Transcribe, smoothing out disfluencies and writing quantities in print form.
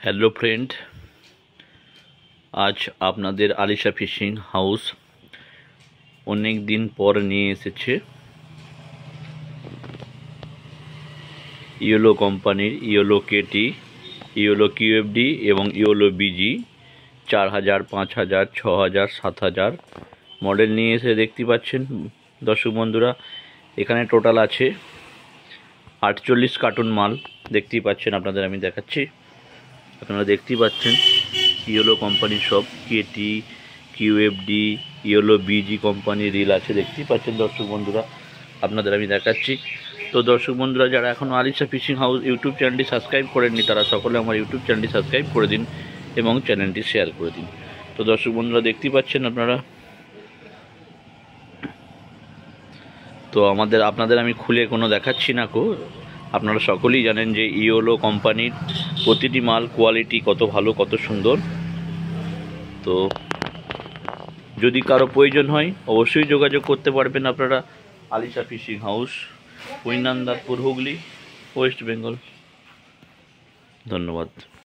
Hello friend, আজ আপনাদের Alisha fishing house অনেক দিন পর নিয়ে এসেছে ইয়েলো কোম্পানির ইয়েলো কেটি, ইয়েলো কিউএফডি এবং ইয়েলো বিজি 4000, 5000, 6000, 7000 মডেল নিয়ে এসে দেখতে পাচ্ছেন দর্শক বন্ধুরা। এখানে টোটাল আছে 48 কার্টুন মাল। দেখতেই পাচ্ছেন, আপনাদের আমি দেখাচ্ছি। আপনারা দেখতেই পাচ্ছেন ইয়েলো কোম্পানির সব কেটি, কিউএফডি, ইয়েলো বিজি কোম্পানির রিল আছে। দেখতেই পাচ্ছেন দর্শক বন্ধুরা, আপনাদের আমি দেখাচ্ছি। তো দর্শক বন্ধুরা, যারা এখনও আলিশা ফিশিং হাউস ইউটিউব চ্যানেলটি সাবস্ক্রাইব করেননি, তারা সকলে আমার ইউটিউব চ্যানেলটি সাবস্ক্রাইব করে দিন এবং চ্যানেলটি শেয়ার করে দিন। তো দর্শক বন্ধুরা, দেখতেই পাচ্ছেন আপনারা। তো আপনাদের আমি খুলে কোনো দেখাচ্ছি না কো, আপনারা সকলেই জানেন যে ইয়েলো কোম্পানির প্রতিটি মাল কোয়ালিটি কত ভালো, কত সুন্দর। তো যদি কারো প্রয়োজন হয় অবশ্যই যোগাযোগ করতে পারবেন আপনারা। Alisha fishing house, Painandarpur, Hooghly, West Bengal. ধন্যবাদ।